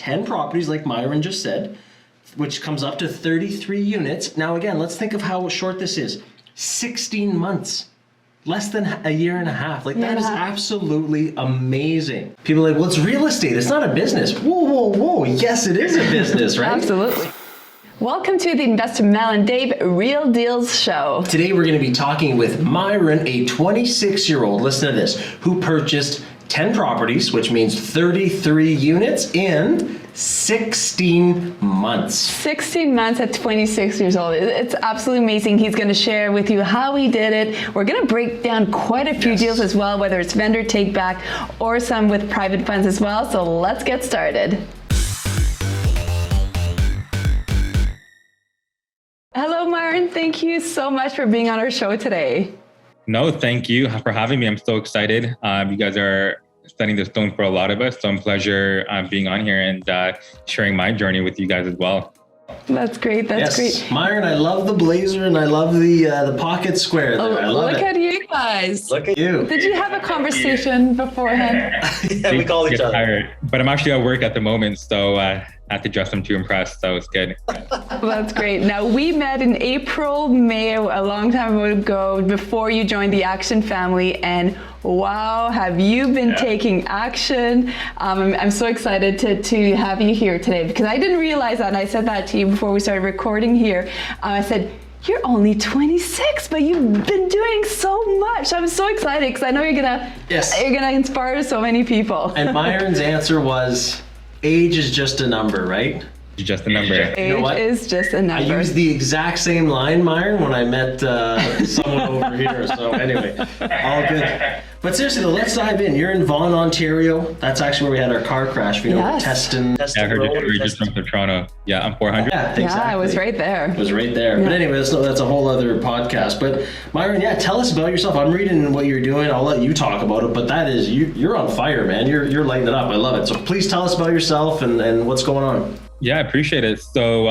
10 properties, like Myuren just said, which comes up to 33 units. Now, again, let's think of how short this is. 16 months. Less than a year and a half. Like, that is absolutely amazing. People are like, well, it's real estate. It's not a business. Whoa, whoa, whoa. Yes, it is a business, right? Absolutely. Welcome to the Investor Mel and Dave Real Deals Show. Today, we're going to be talking with Myuren, a 26-year-old, listen to this, who purchased 10 properties, which means 33 units in 16 months. 16 months at 26 years old. It's absolutely amazing. He's going to share with you how he did it. We're going to break down quite a few deals as well, whether it's vendor takeback or some with private funds as well. So let's get started. Hello, Myuren. Thank you so much for being on our show today. No, thank you for having me. I'm so excited. You guys are setting the stone for a lot of us. So I'm pleasure being on here and sharing my journey with you guys as well. That's great. That's great. Myuren, I love the blazer and I love the pocket square there. I love look it. at you guys. Look at you. Did you have a conversation beforehand? Yeah, we call each other. Tired, but I'm actually at work at the moment, so I had to dress them to impress. So it's good. That's great. Now, we met in April, May, a long time ago, before you joined the Action family, and wow, have you been taking action. I'm so excited to have you here today, because I didn't realize that, and I said that to you before we started recording here. I said, you're only 26, but you've been doing so much. I'm so excited, because I know you're gonna inspire so many people. And Myron's answer was, age is just a number, right? Just a number. Age is just a number. I used the exact same line, Myuren, when I met someone over here. So anyway, all good. But seriously though, let's dive in. You're in Vaughan, Ontario. That's actually where we had our car crash. You know, Teston. Yeah, I heard you're just from Toronto. Yeah, I'm 400. Yeah, exactly. Yeah, it was right there. It was right there. Yeah. But anyway, that's a whole other podcast. But Myuren, tell us about yourself. I'm reading what you're doing. I'll let you talk about it. But that is, you're on fire, man. You're lighting it up. I love it. So please tell us about yourself and what's going on. Yeah, I appreciate it. So,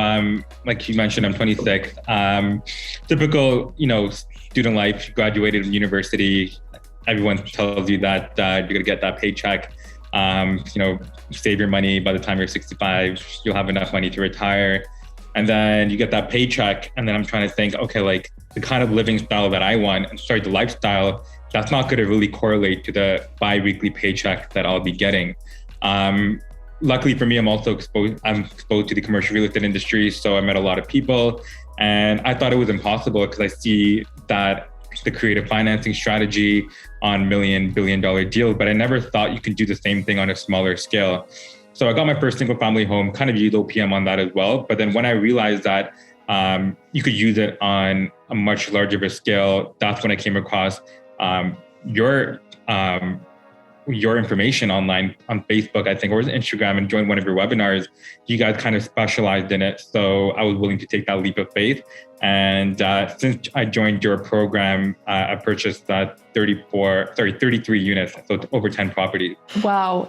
like you mentioned, I'm 26. Typical, student life. Graduated from university. Everyone tells you that you're gonna get that paycheck. Save your money. By the time you're 65, you'll have enough money to retire. And then you get that paycheck, and then I'm trying to think, okay, like the kind of living style that I want, the lifestyle, that's not gonna really correlate to the bi-weekly paycheck that I'll be getting. Luckily for me, I'm exposed to the commercial real estate industry. So I met a lot of people, and I thought it was impossible because I see that the creative financing strategy on billion-dollar deals, but I never thought you could do the same thing on a smaller scale. So I got my first single family home, kind of used OPM on that as well. But then when I realized that you could use it on a much larger of a scale, that's when I came across your information online on Facebook, I think, or Instagram, and joined one of your webinars. You guys kind of specialized in it. So I was willing to take that leap of faith. And since I joined your program, I purchased 33 units, so over 10 properties. Wow.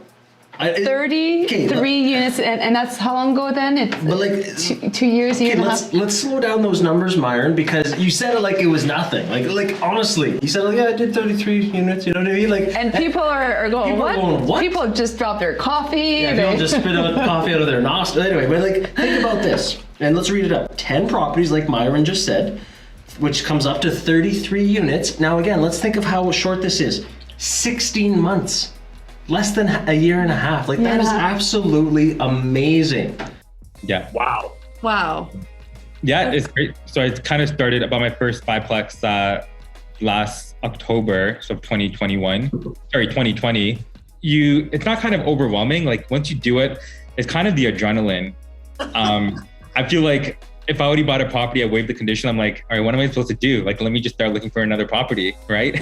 33 units, and that's how long ago then? It's 2 years, year and a half? Let's slow down those numbers, Myuren, because you said it like it was nothing. Like honestly, you said, I did 33 units, you know what I mean? And people are going, what? People just drop their coffee. Yeah, people just spit out coffee out of their nostril. Anyway, but think about this, and let's read it up. 10 properties, like Myuren just said, which comes up to 33 units. Now again, let's think of how short this is. 16 months. Less than a year and a half. That is absolutely amazing. Yeah. Wow. Yeah, it's great. So I kind of started about my first fiveplex last October, so 2020. It's not kind of overwhelming. Like once you do it, it's kind of the adrenaline. I feel like if I already bought a property, I waived the condition. I'm like, all right, what am I supposed to do? Let me just start looking for another property, right?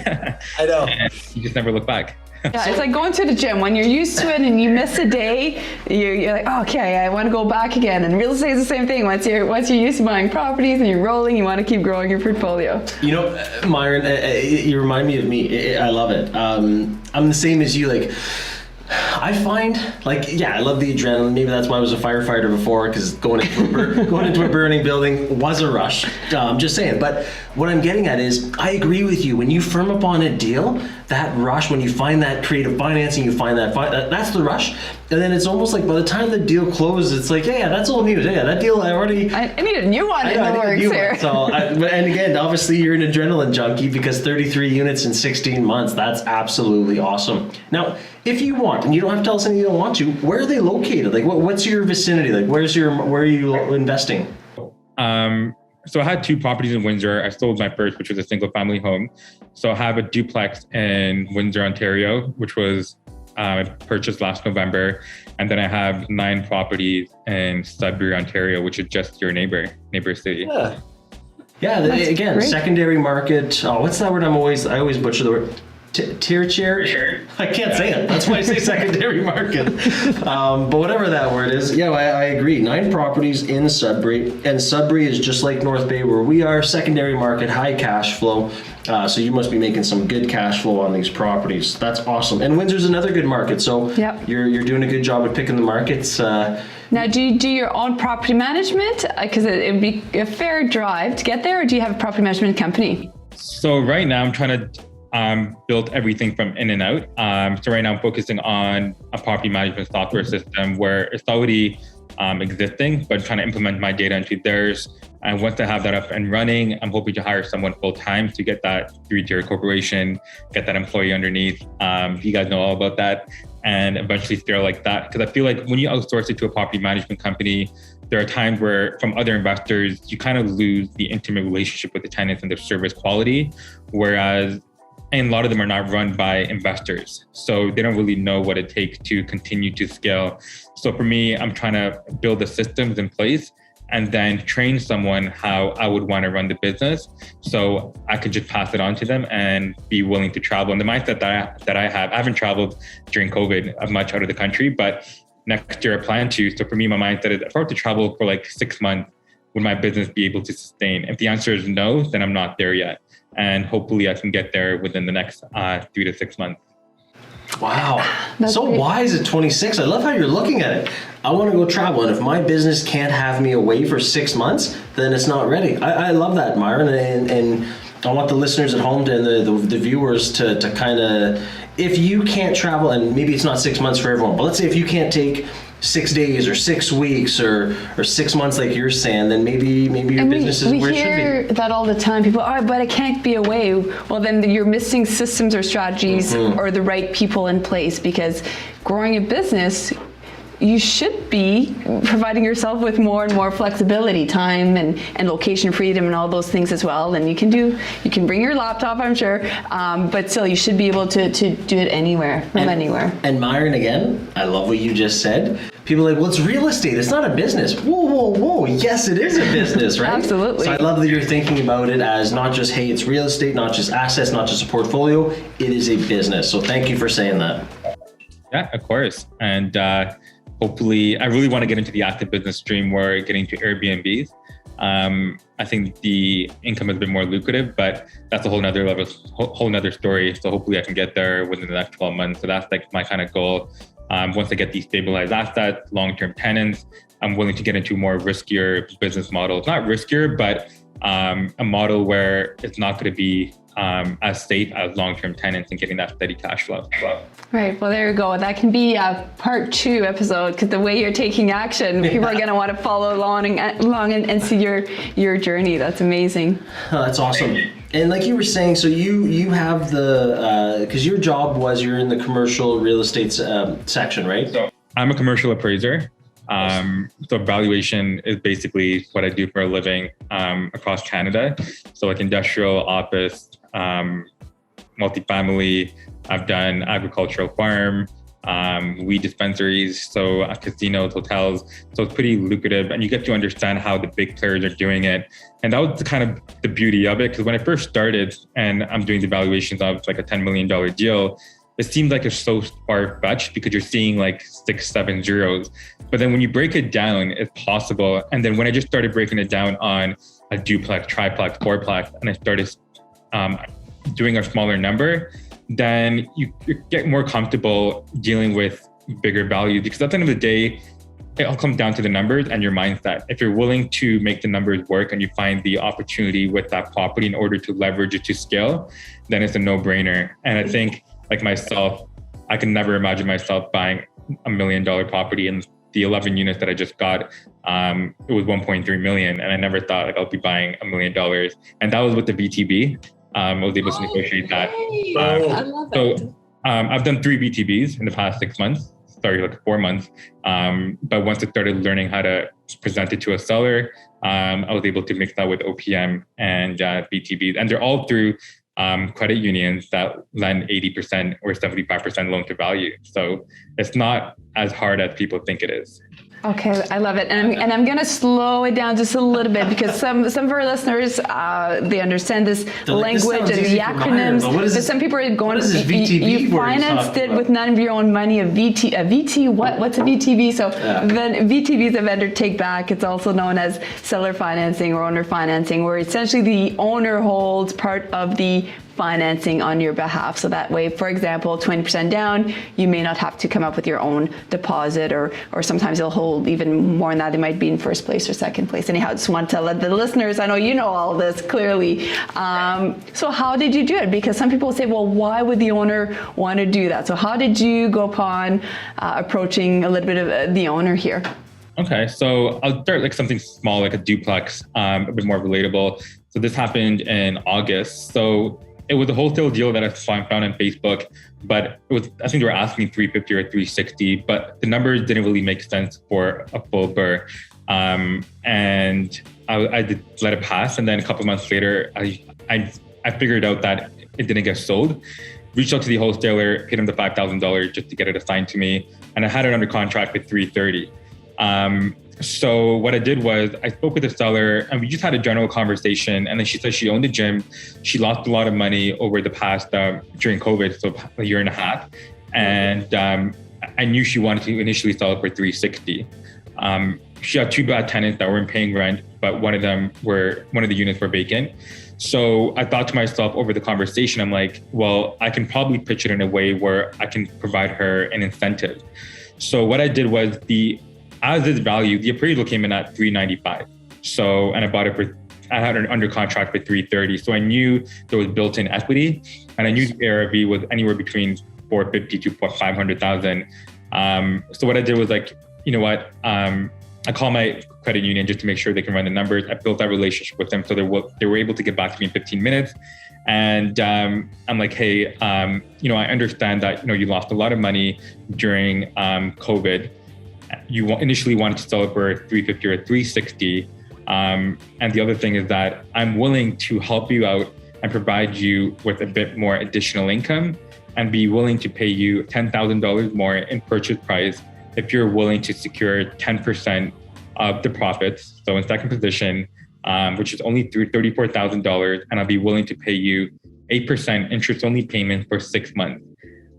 I know. And you just never look back. Yeah, it's like going to the gym. When you're used to it and you miss a day, you're like, oh, okay, I want to go back again. And real estate is the same thing. Once you're used to buying properties and you're rolling, you want to keep growing your portfolio. Myuren, you remind me of me. I love it. I'm the same as you. I find, I love the adrenaline. Maybe that's why I was a firefighter before, because going into a burning building was a rush. I'm just saying. But what I'm getting at is, I agree with you. When you firm up on a deal, that rush, when you find that creative financing, you find that's the rush. And then it's almost like by the time the deal closes, it's like, yeah, that's all news. Yeah, that deal I need a new one in the works here. And again, obviously you're an adrenaline junkie, because 33 units in 16 months, that's absolutely awesome. Now, if you want, and you don't have to tell us anything you don't want to, where are they located? Like, what's your vicinity? Like, where are you investing? So I had 2 properties in Windsor. I sold my first, which was a single family home. So I have a duplex in Windsor, Ontario, which was purchased last November. And then I have 9 properties in Sudbury, Ontario, which is just your neighbor city. Yeah. Again, great. Secondary market. Oh, what's that word? I always butcher the word. Tier chair? I can't say it. That's why I say secondary market. But whatever that word is, yeah, I agree. 9 properties in Sudbury, and Sudbury is just like North Bay, where we are. Secondary market, high cash flow. So you must be making some good cash flow on these properties. That's awesome. And Windsor's another good market. So yep. You're doing a good job at picking the markets. Now, do you do your own property management? Because it would be a fair drive to get there, or do you have a property management company? So right now I'm trying to built everything from in and out. So right now I'm focusing on a property management software system where it's already existing, but I'm trying to implement my data into theirs. And once I have that up and running, I'm hoping to hire someone full time to get that 3-tier corporation, get that employee underneath. You guys know all about that, and eventually scale like that. Because I feel like when you outsource it to a property management company, there are times where from other investors, you kind of lose the intimate relationship with the tenants and their service quality. And a lot of them are not run by investors. So they don't really know what it takes to continue to scale. So for me, I'm trying to build the systems in place and then train someone how I would want to run the business. So I could just pass it on to them and be willing to travel. And the mindset that I haven't traveled during COVID much out of the country, but next year I plan to. So for me, my mindset is if I were to travel for like 6 months, would my business be able to sustain? If the answer is no, then I'm not there yet. And hopefully I can get there within the next 3 to 6 months. Wow. So wise at 26. I love how you're looking at it. I want to go travel, and if my business can't have me away for 6 months, then it's not ready. I love that, Myuren, and I want the listeners at home and the viewers to kind of, if you can't travel, and maybe it's not 6 months for everyone, but let's say if you can't take 6 days or 6 weeks or 6 months like you're saying, then maybe your business is where it should be. We hear that all the time. People, but I can't be away. Well, then you're missing systems or strategies or the right people in place, because growing a business, you should be providing yourself with more and more flexibility, time and location freedom and all those things as well. And you can bring your laptop, I'm sure, but still you should be able to do it anywhere, from anywhere. And Myuren, again, I love what you just said. People are like, well, it's real estate. It's not a business. Whoa. Yes, it is a business, right? Absolutely. So I love that you're thinking about it as not just, hey, it's real estate, not just assets, not just a portfolio. It is a business. So thank you for saying that. Yeah, of course. And hopefully, I really want to get into the active business stream where getting to Airbnbs. I think the income has been more lucrative, but that's a whole nother story. So hopefully I can get there within the next 12 months. So that's like my kind of goal. Once I get these stabilized assets, long-term tenants, I'm willing to get into a more riskier business model. It's not riskier, but a model where it's not going to be as safe as long-term tenants and getting that steady cash flow. Right. Well, there you go. That can be a part 2 episode, because the way you're taking action, people are going to want to follow along and see your journey. That's amazing. Oh, that's awesome. And like you were saying, so you have because your job was you're in the commercial real estate section, right? So I'm a commercial appraiser. So valuation is basically what I do for a living across Canada. So like industrial, office, multifamily. I've done agricultural farm, weed dispensaries, so casinos, hotels. So it's pretty lucrative, and you get to understand how the big players are doing it. And that was kind of the beauty of it, because when I first started and I'm doing the valuations of like a $10 million deal, it seemed like it's so far-fetched because you're seeing like 6, 7 zeros. But then when you break it down, it's possible. And then when I just started breaking it down on a duplex, triplex, fourplex, and I started doing a smaller number, then you get more comfortable dealing with bigger value, because at the end of the day, it all comes down to the numbers and your mindset. If you're willing to make the numbers work and you find the opportunity with that property in order to leverage it to scale, then it's a no-brainer. And I think, like myself, I can never imagine myself buying $1 million property. And the 11 units that I just got, it was 1.3 million. And I never thought like I'll be buying $1 million. And that was with the VTB. I was able to negotiate that. I love it. I've done 3 VTBs in the past 6 months. Sorry, like 4 months. But once I started learning how to present it to a seller, I was able to mix that with OPM and VTBs. And they're all through credit unions that lend 80% or 75% loan to value. So it's not as hard as people think it is. Okay, I love it, and I'm gonna slow it down just a little bit because some of our listeners they understand this language and the acronyms, but some people are going. You financed it with none of your own money. A VT, what's a VTB? So then VTB is a vendor take back. It's also known as seller financing or owner financing, where essentially the owner holds part of the financing on your behalf. So that way, for example, 20% down, you may not have to come up with your own deposit, or sometimes they'll hold even more than that. They might be in first place or second place. Anyhow, I just want to let the listeners, I know you know all this clearly. So how did you do it? Because some people say, well, why would the owner want to do that? So how did you go upon approaching a little bit of the owner here? Okay, so I'll start like something small, like a duplex, a bit more relatable. So this happened in August. So it was a wholesale deal that I found on Facebook, but it was, I think they were asking 350 or 360, but the numbers didn't really make sense for a full BRRRR. And I did let it pass. And then a couple of months later, I figured out that it didn't get sold. Reached out to the wholesaler, paid him the $5,000 just to get it assigned to me. And I had it under contract with 330. So what I did was I spoke with the seller and we just had a general conversation. And then she said she owned a gym. She lost a lot of money over the past, during COVID, so a year and a half. And I knew she wanted to initially sell it for 360. She had 2 bad tenants that weren't paying rent, but one of the units were vacant. So I thought to myself over the conversation, I'm like, well, I can probably pitch it in a way where I can provide her an incentive. So what I did was as is value, the appraisal came in at 395. So, and I had it under contract for 330. So I knew there was built-in equity, and I knew the ARV was anywhere between 450 to 500,000. So what I did was like, you know what? I called my credit union just to make sure they can run the numbers. I built that relationship with them, so they were able to get back to me in 15 minutes. And I'm like, hey, I understand that you lost a lot of money during COVID. You initially wanted to sell it for 350 or 360. And the other thing is that I'm willing to help you out and provide you with a bit more additional income and be willing to pay you $10,000 more in purchase price if you're willing to secure 10% of the profits. So in second position, which is only through $34,000, and I'll be willing to pay you 8% interest-only payment for 6 months.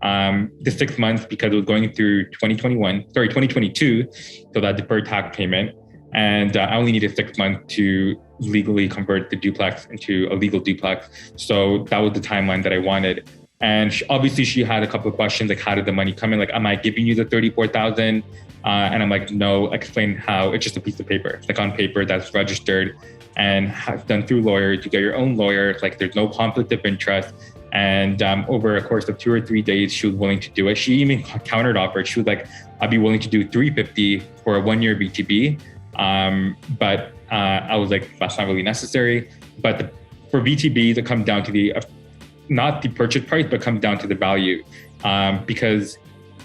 The 6 months because it was going through 2022, so that deferred tax payment. And I only needed 6 months to legally convert the duplex into a legal duplex. So that was the timeline that I wanted. And obviously she had a couple of questions, like how did the money come in? Like, am I giving you the 34,000? And I'm like, no, explain how. It's just a piece of paper. It's like on paper that's registered and done through lawyers. You get your own lawyer. Like there's no conflict of interest. And over a course of 2 or 3 days, she was willing to do it. She even countered offered. She was like, I'd be willing to do 350 for a 1-year VTB. But I was like, that's not really necessary. But for VTBs, it comes down to not the purchase price, but comes down to the value, because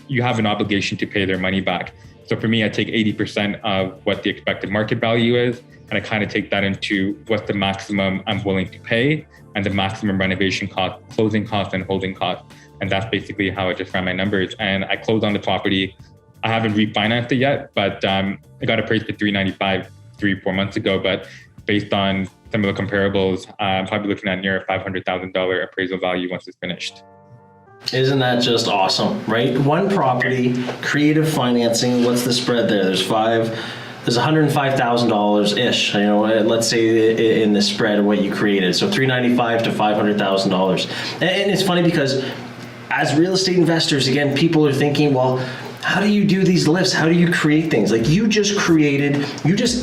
you have an obligation to pay their money back. So for me, I take 80% of what the expected market value is, and I kind of take that into what's the maximum I'm willing to pay and the maximum renovation cost, closing costs, and holding costs. And that's basically how I just ran my numbers. And I closed on the property. I haven't refinanced it yet, but I got appraised for 395 3-4 months ago. But based on some of the comparables, I'm probably looking at near a $500,000 appraisal value once it's finished. Isn't that just awesome, right? One property, creative financing. What's the spread there? There's $105,000-ish, let's say in the spread of what you created. So $395,000 to $500,000. And it's funny because as real estate investors, again, people are thinking, well, how do you do these lifts? How do you create things? Like you just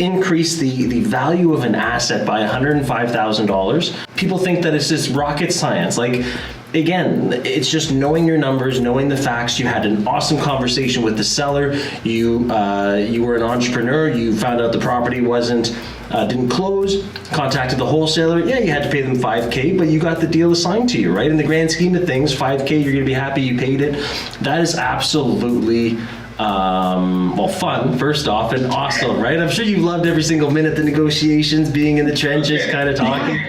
increased the value of an asset by $105,000. People think that it's just rocket science. Like, again, it's just knowing your numbers, knowing the facts. You had an awesome conversation with the seller. You were an entrepreneur. You found out the property didn't close, contacted the wholesaler. Yeah, you had to pay them $5,000, but you got the deal assigned to you, right? In the grand scheme of things, $5,000, you're gonna be happy you paid it. That is absolutely fun, first off, and awesome, right? I'm sure you loved every single minute, the negotiations, being in the trenches, kind of talking.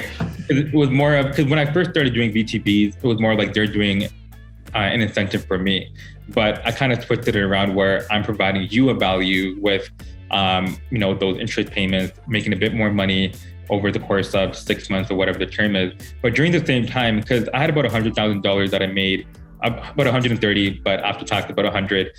It was more of, because when I first started doing VTBs, it was more like they're doing an incentive for me. But I kind of twisted it around where I'm providing you a value with those interest payments, making a bit more money over the course of 6 months or whatever the term is. But during the same time, because I had about $100,000 that I made, about 130, but after tax about 100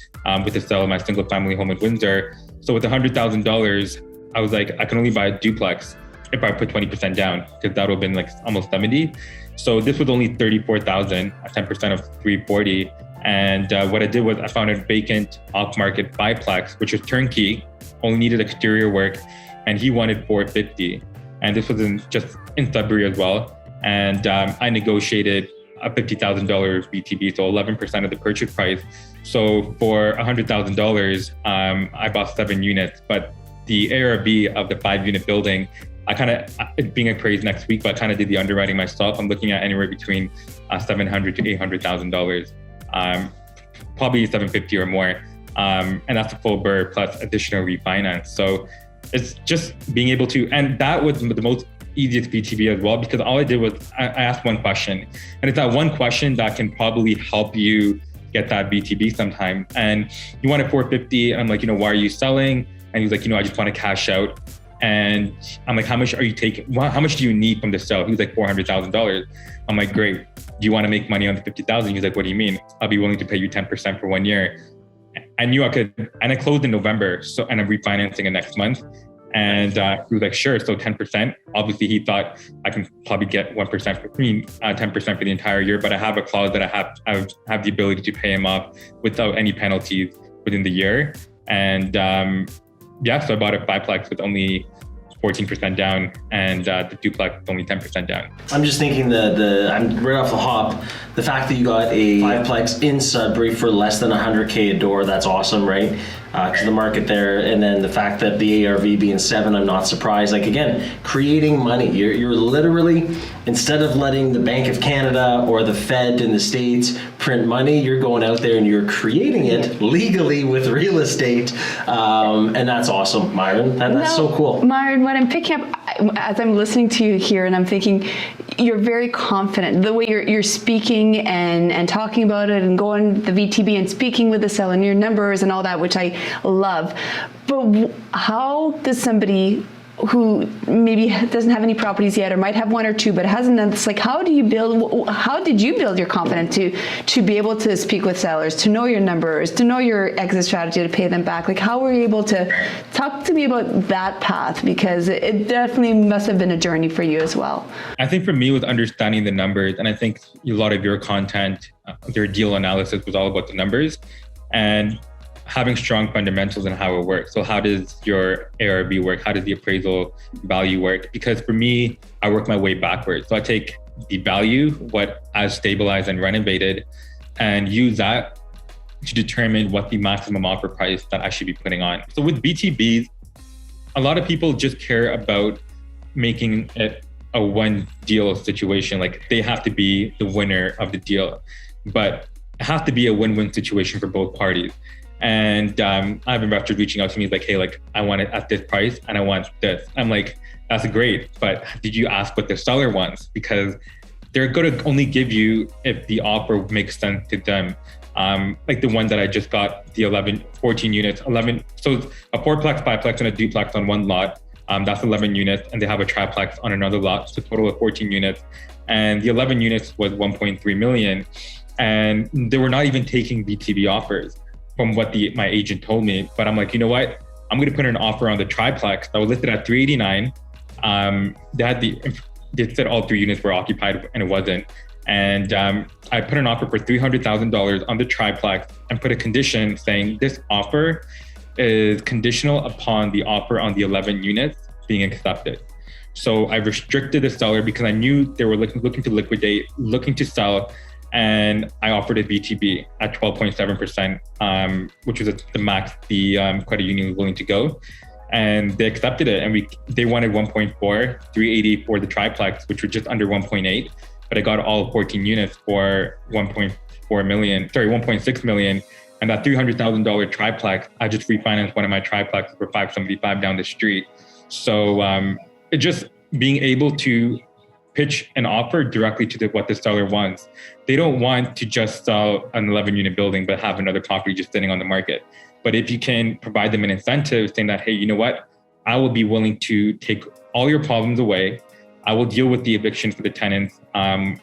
with the sale of my single family home in Windsor. So with $100,000, I was like, I can only buy a duplex if I put 20% down, because that would have been like almost 70. So this was only 34,000, 10% of 340. And what I did was I found a vacant off-market biplex, which was turnkey, only needed exterior work, and he wanted 450. And this was just in Sudbury as well. And I negotiated a $50,000 VTB, so 11% of the purchase price. So for $100,000, I bought 7 units, but the ARV of the 5-unit building, it's being appraised next week, but I kind of did the underwriting myself. I'm looking at anywhere between $700,000 to $800,000, probably $750,000 or more. And that's a full BRRRR plus additional refinance. So it's just being able to, and that was the most easiest VTB as well, because all I did was I asked one question, and it's that one question that can probably help you get that VTB sometime. And he wanted 450, and I'm like, why are you selling? And he's like, I just want to cash out. And I'm like, how much are you taking? How much do you need from the sale? He was like, $400,000. I'm like, great. Do you want to make money on the 50,000? He's like, what do you mean? I'll be willing to pay you 10% for 1 year. I knew I could, and I closed in November, and I'm refinancing it next month. And he was like, sure, so 10%. Obviously, he thought I can probably get 1% for me, 10% for the entire year, but I have a clause that I have the ability to pay him off without any penalties within the year. And so I bought a biplex with only 14% down, and the duplex only 10% down. I'm just thinking I'm right off the hop, the fact that you got a fiveplex in Sudbury for less than $100K a door, that's awesome, right? Because the market there, and then the fact that the ARV being 7, I'm not surprised. Like, again, creating money. You're literally, instead of letting the Bank of Canada or the Fed in the States print money, you're going out there and you're creating it legally with real estate. And that's awesome, Myuren. That's so cool. Myuren, what I'm picking up as I'm listening to you here, and I'm thinking, you're very confident. The way you're speaking and talking about it and going the VTB and speaking with the seller and your numbers and all that, which I love. But how does somebody who maybe doesn't have any properties yet, or might have 1 or 2, but hasn't done this, like, how did you build your confidence to be able to speak with sellers, to know your numbers, to know your exit strategy to pay them back? Like, how were you able to talk to me about that path? Because it definitely must have been a journey for you as well. I think for me, it was understanding the numbers. And I think a lot of your content, your deal analysis was all about the numbers and having strong fundamentals in how it works. So how does your ARV work? How does the appraisal value work? Because for me, I work my way backwards. So I take the value, what I've stabilized and renovated, and use that to determine what the maximum offer price that I should be putting on. So with VTBs, a lot of people just care about making it a one deal situation. Like, they have to be the winner of the deal, but it has to be a win-win situation for both parties. And I have investors reaching out to me like, hey, like, I want it at this price and I want this. I'm like, that's great, but did you ask what the seller wants? Because they're going to only give you if the offer makes sense to them. Like the one that I just got, the 14 units, 11. So a 4-plex, 5-plex, and a duplex on one lot. That's 11 units, and they have a triplex on another lot. So a total of 14 units. And the 11 units was 1.3 million. And they were not even taking VTB offers from what my agent told me. But I'm like, you know what? I'm going to put an offer on the triplex that was listed at 389. They said all 3 units were occupied, and it wasn't. And I put an offer for $300,000 on the triplex and put a condition saying this offer is conditional upon the offer on the 11 units being accepted. So I restricted the seller because I knew they were looking to liquidate, looking to sell, and I offered a VTB at 12.7%, which was the max the credit union was willing to go. And they accepted it, and they wanted 1.4, 380 for the triplex, which was just under 1.8. But I got all 14 units for 1.6 million. And that $300,000 triplex, I just refinanced one of my triplexes for 575 down the street. So it just being able to pitch an offer directly to what the seller wants. They don't want to just sell an 11-unit building, but have another property just sitting on the market. But if you can provide them an incentive saying that, hey, you know what? I will be willing to take all your problems away. I will deal with the eviction for the tenants and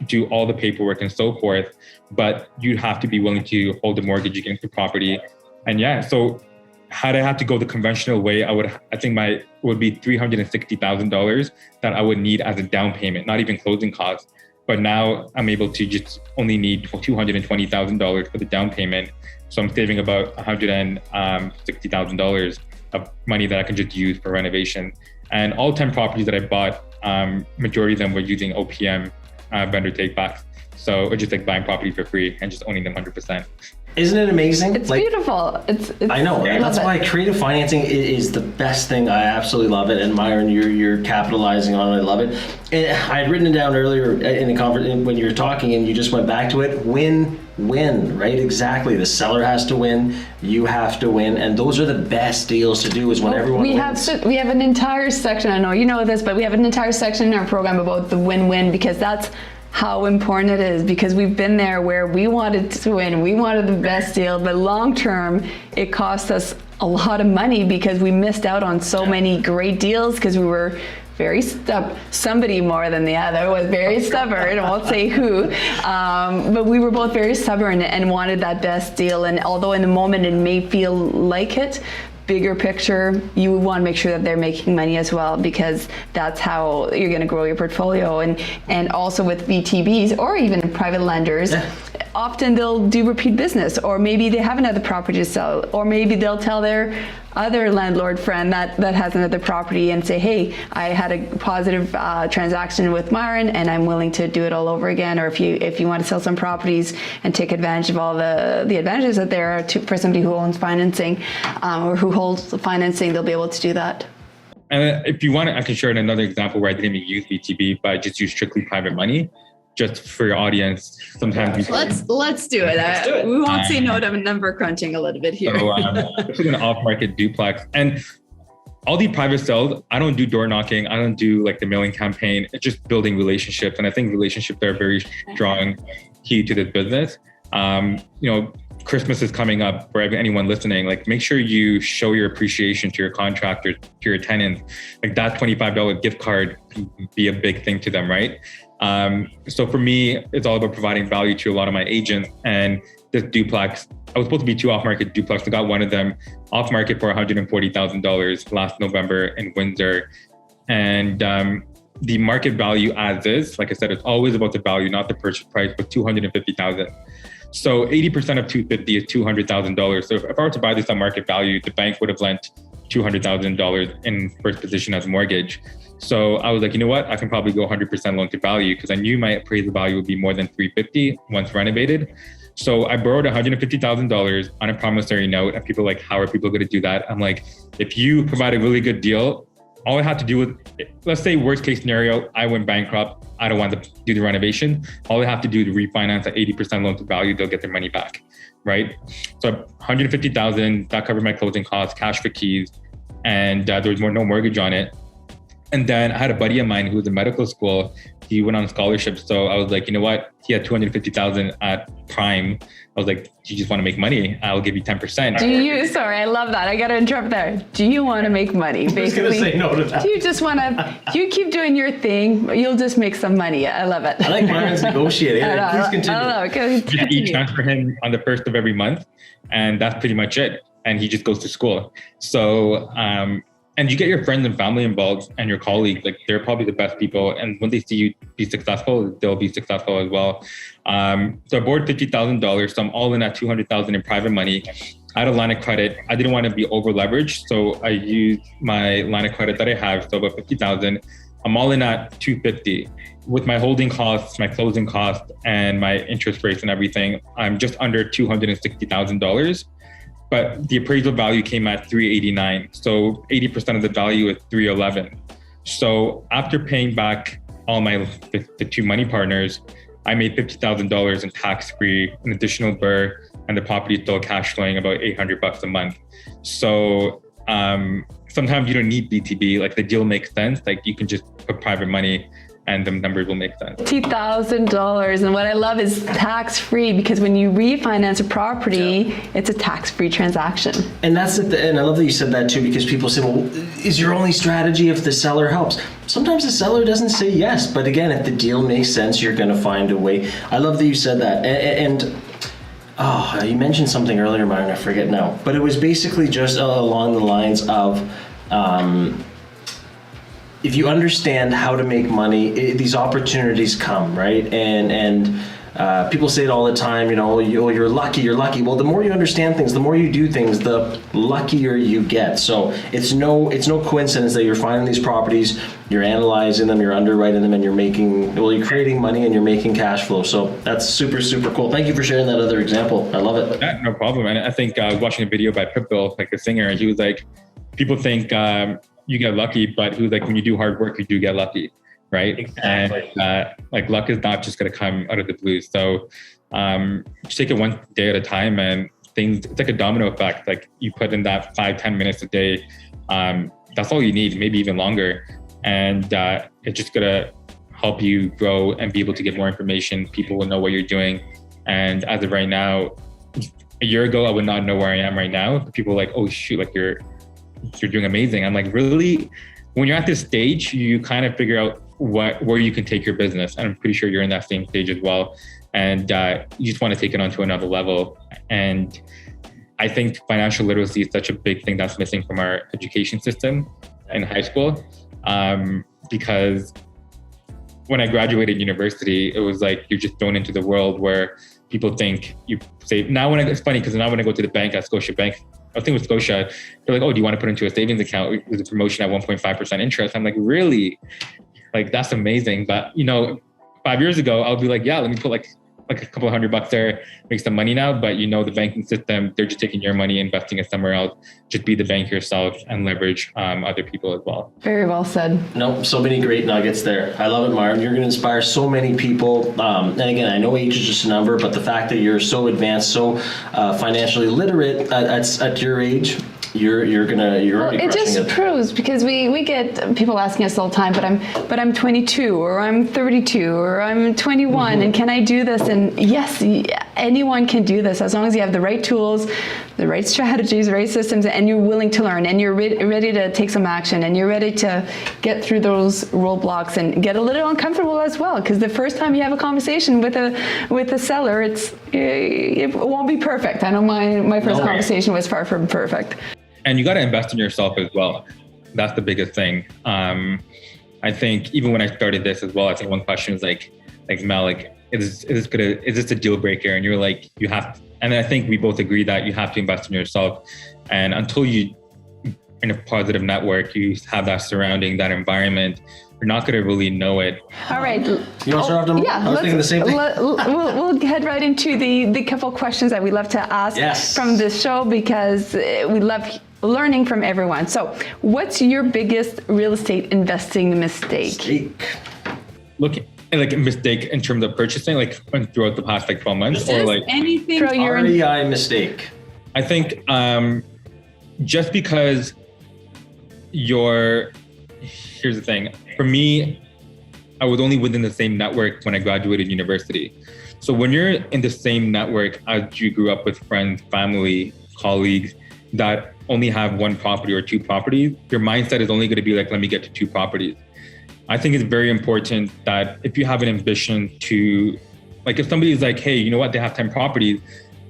do all the paperwork and so forth. But you have to be willing to hold the mortgage against the property. And yeah, so had I had to go the conventional way, I think it would be $360,000 that I would need as a down payment, not even closing costs. But now I'm able to just only need $220,000 for the down payment. So I'm saving about $160,000 of money that I can just use for renovation. And all 10 properties that I bought, majority of them were using OPM vendor takebacks. So it's just like buying property for free and just owning them 100%. Isn't it amazing? It's beautiful. It's I know. That's why creative financing is the best thing. I absolutely love it. And Myuren, you're capitalizing on it. I love it. And I had written it down earlier in the conference when you were talking, and you just went back to it. Win, right? Exactly. The seller has to win. You have to win, and those are the best deals to do. Is when everyone wins. We have an entire section. I know you know this, but we have an entire section in our program about the win-win, because that's how important it is, because we've been there where we wanted to win, we wanted the best deal, but long term it cost us a lot of money because we missed out on so many great deals because we were very somebody more than the other was very stubborn. I won't say who, but we were both very stubborn and wanted that best deal. And although in the moment it may feel like it, bigger picture, you want to make sure that they're making money as well, because that's how you're going to grow your portfolio. And also with VTBs or even private lenders, often they'll do repeat business, or maybe they have another property to sell, or maybe they'll tell their other landlord friend that has another property and say, hey, I had a positive transaction with Myuren and I'm willing to do it all over again. Or if you want to sell some properties and take advantage of all the advantages that there are for somebody who owns financing or who holds the financing, they'll be able to do that. And if you want, I can share another example where I didn't even use VTB, but I just used strictly private money. Just for your audience, sometimes let's do it. We won't say no to number crunching a little bit here. So this is an off-market duplex, and all the private sales, I don't do door knocking. I don't do like the mailing campaign. It's just building relationships, and I think relationships are a very strong key to this business. Christmas is coming up for anyone listening. Like, make sure you show your appreciation to your contractors, to your tenants. Like that $25 gift card can be a big thing to them, right? So for me, it's all about providing value to a lot of my agents. And this duplex, I was supposed to be 2 off-market duplex. I got one of them off-market for $140,000 last November in Windsor. And the market value as is, like I said, it's always about the value, not the purchase price, but $250,000. So 80% of 250 is $200,000. So if I were to buy this on market value, the bank would have lent $200,000 in first position as mortgage. So I was like, you know what? I can probably go 100% loan to value, because I knew my appraisal value would be more than $350 once renovated. So I borrowed $150,000 on a promissory note, and people are like, how are people going to do that? I'm like, if you provide a really good deal, all I have to do with, let's say worst case scenario, I went bankrupt, I don't want to do the renovation. All I have to do to refinance at 80% loan to value, they'll get their money back, right? So $150,000, that covered my closing costs, cash for keys, and there was no mortgage on it. And then I had a buddy of mine who was in medical school. He went on scholarship. So I was like, you know what? He had $250,000 at prime. I was like, do you just want to make money? I'll give you 10%. Sorry, I love that. I got to interrupt there. Do you want to make money? Basically, I was going to say no to that. Do you just want to, you keep doing your thing, you'll just make some money. I love it. I like Myuren's negotiating. Please continue. I don't know. You transfer him on the first of every month, and that's pretty much it. And he just goes to school. So, and and you get your friends and family involved and your colleagues, like they're probably the best people. And when they see you be successful, they'll be successful as well. So I borrowed $50,000. So I'm all in at $200,000 in private money. I had a line of credit. I didn't want to be over leveraged. So I used my line of credit that I have. So about $50,000. I'm all in at $250,000. With my holding costs, my closing costs, and my interest rates and everything, I'm just under $260,000. But the appraisal value came at $389,000. So 80% of the value is $311,000. So after paying back all the two money partners, I made $50,000 in tax-free, an additional BRRRR, and the property is still cash flowing about $800 a month. So sometimes you don't need VTB, like the deal makes sense. Like you can just put private money and the numbers will make sense. $50,000. And what I love is tax-free, because when you refinance a property, it's a tax-free transaction. And that's and I love that you said that too, because people say, well, is your only strategy if the seller helps? Sometimes the seller doesn't say yes, but again, if the deal makes sense, you're gonna find a way. I love that you said that. And you mentioned something earlier, Myuren, I forget now, but it was basically just along the lines of, if you understand how to make money, these opportunities come, right? And people say it all the time, you're lucky. Well, the more you understand things, the more you do things, the luckier you get. So it's no coincidence that you're finding these properties, you're analyzing them, you're underwriting them, and you're creating money and you're making cash flow. So that's super, super cool. Thank you for sharing that other example. I love it. Yeah, no problem. And I think I was watching a video by Pitbull, like the singer, and he was like, people think you get lucky, but he was like, when you do hard work, you do get lucky, right? Exactly. And like luck is not just going to come out of the blue. So just take it one day at a time, and it's like a domino effect. Like you put in that 5-10 minutes a day, that's all you need, maybe even longer. And it's just going to help you grow and be able to get more information. People will know what you're doing. And as of right now, a year ago, I would not know where I am right now. But people are like, oh shoot, like you're doing amazing. I'm like, really? When you're at this stage, you kind of figure out where you can take your business. And I'm pretty sure you're in that same stage as well. And you just want to take it on to another level. And I think financial literacy is such a big thing that's missing from our education system in high school. Because when I graduated university, it was like, you're just thrown into the world where people think you save. It's funny because now when I go to the bank at Scotiabank, I think with Scotia, they're like, oh, do you want to put into a savings account with a promotion at 1.5% interest? I'm like, really? Like, that's amazing. But, 5 years ago, I would be like, yeah, let me put like a couple of $100 there, make some money now. But the banking system, they're just taking your money, investing it somewhere else. Just be the bank yourself and leverage other people as well. Very well said. Nope, so many great nuggets there. I love it, Myuren. You're going to inspire so many people. And again, I know age is just a number, but the fact that you're so advanced, so financially literate at your age, you're already crushing it just proves, because we get people asking us all the time, but I'm 22 or I'm 32 or I'm 21 and can I do this? And yes, anyone can do this as long as you have the right tools, the right strategies, the right systems, and you're willing to learn, and you're ready to take some action, and you're ready to get through those roadblocks and get a little uncomfortable as well. Because the first time you have a conversation with a seller, it won't be perfect. I know my first conversation was far from perfect. And you got to invest in yourself as well. That's the biggest thing. I think even when I started this as well, I think one question was like Mel, like, is this a deal breaker? And you're like, you have to. And I think we both agree that you have to invest in yourself. And until you in a positive network, you have that surrounding, that environment, you're not going to really know it. All right. You want to start off, Dom? Yeah, I was thinking the same thing. We'll head right into the couple questions that we love to ask from this show, because we love learning from everyone. So what's your biggest real estate investing mistake? Looking like a mistake in terms of purchasing, like throughout the past 12 months, or like anything REI mistake. I think just because here's the thing. For me, I was only within the same network when I graduated university. So when you're in the same network as you grew up with friends, family, colleagues that only have one property or two properties, your mindset is only going to be like, let me get to two properties. I think it's very important that if you have an ambition to, like, if somebody's like, hey, you know what, they have 10 properties,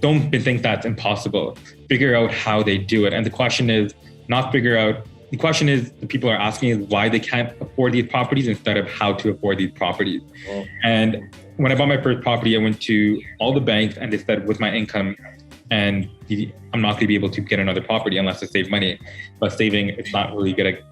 don't think that's impossible. Figure out how they do it. And the question is not figure out the question is, the people are asking is why they can't afford these properties instead of how to afford these properties. Oh. And when I bought my first property, I went to all the banks and they said with my income, and I'm not going to be able to get another property unless I save money. But saving, it's not really good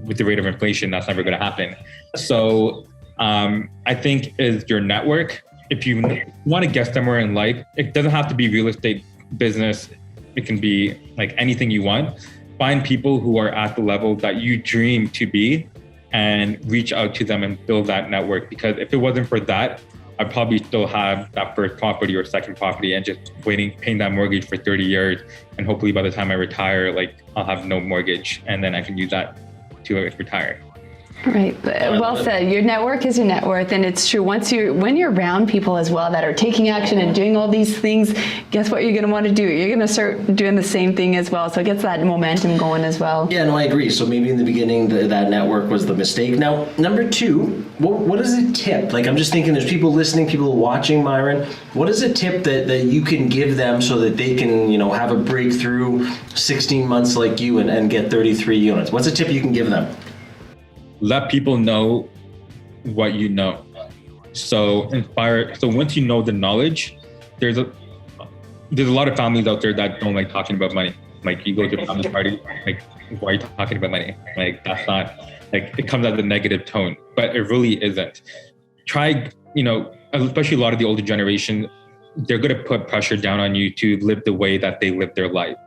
with the rate of inflation. That's never going to happen. So I think is your network. If you want to get somewhere in life, it doesn't have to be real estate, business. It can be like anything you want. Find people who are at the level that you dream to be and reach out to them and build that network. Because if it wasn't for that, I'd probably still have that first property or second property and just paying that mortgage for 30 years. And hopefully by the time I retire, like I'll have no mortgage and then I can use that to retire. Right. Well said. Your network is your net worth, and it's true. When you're around people as well that are taking action and doing all these things, guess what you're going to want to do? You're going to start doing the same thing as well. So it gets that momentum going as well. Yeah, no, I agree. So maybe in the beginning that network was the mistake. Now, number two, what is a tip? Like I'm just thinking, there's people listening, people watching, Myuren. What is a tip that you can give them so that they can, have a breakthrough 16 months like you and get 33 units? What's a tip you can give them? Let people know what you know. So inspire. So once you know the knowledge, there's a lot of families out there that don't like talking about money. Like you go to a family party, like why are you talking about money? Like that's not, like it comes out a negative tone, but it really isn't. Try, especially a lot of the older generation, they're going to put pressure down on you to live the way that they live their life.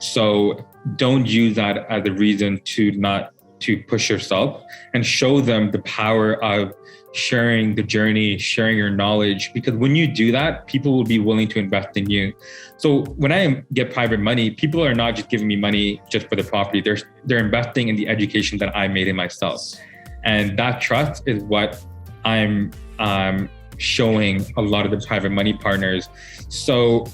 So don't use that as a reason to push yourself, and show them the power of sharing the journey, sharing your knowledge, because when you do that, people will be willing to invest in you. So when I get private money, people are not just giving me money just for the property. They're investing in the education that I made in myself. And that trust is what I'm showing a lot of the private money partners. So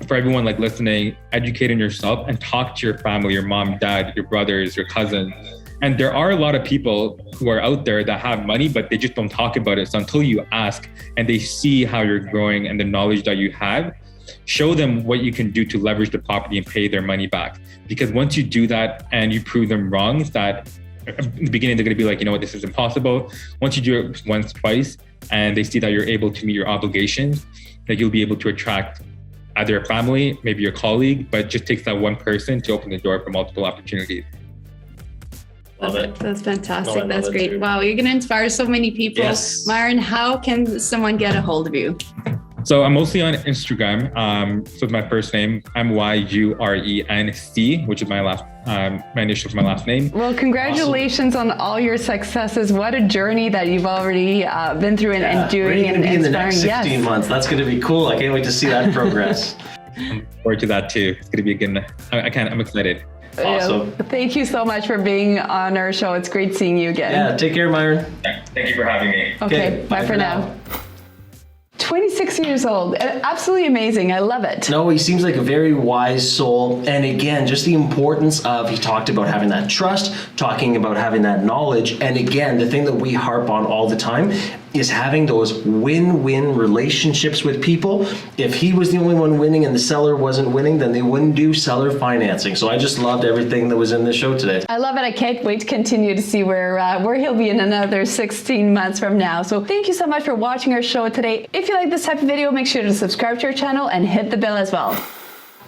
for everyone like listening, educate on yourself and talk to your family, your mom, dad, your brothers, your cousins. And there are a lot of people who are out there that have money, but they just don't talk about it. So until you ask and they see how you're growing and the knowledge that you have, show them what you can do to leverage the property and pay their money back. Because once you do that and you prove them wrong, that in the beginning, they're going to be like, you know what, this is impossible. Once you do it once, twice, and they see that you're able to meet your obligations, that you'll be able to attract either a family, maybe your colleague, but it just takes that one person to open the door for multiple opportunities. Love it. That's fantastic. No, I love That's it great. too. Wow, you're going to inspire so many people. Yes. Myuren, how can someone get a hold of you? So I'm mostly on Instagram. So it's my first name, Myurenc, which is my initial for my last name. Well, congratulations on all your successes. What a journey that you've already been through and doing and in the inspiring. next 16 months. That's going to be cool. I can't wait to see that progress. I'm looking forward to that too. It's going to be a good. I'm excited. Awesome. Thank you so much for being on our show. It's great seeing you again. Yeah, take care, Myuren. Thank you for having me. Okay, bye for now. 26 years old. Absolutely amazing. I love it. No, he seems like a very wise soul. And again, just the importance of, he talked about having that trust, talking about having that knowledge. And again, the thing that we harp on all the time is having those win-win relationships with people. If he was the only one winning and the seller wasn't winning, then they wouldn't do seller financing. So I just loved everything that was in the show today. I love it. I can't wait to continue to see where he'll be in another 16 months from now. So thank you so much for watching our show today. If you like this type of video, make sure to subscribe to our channel and hit the bell as well.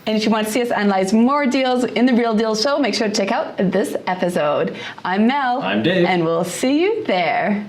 And if you want to see us analyze more deals in the Real Deal Show, make sure to check out this episode. I'm Mel. I'm Dave. And we'll see you there.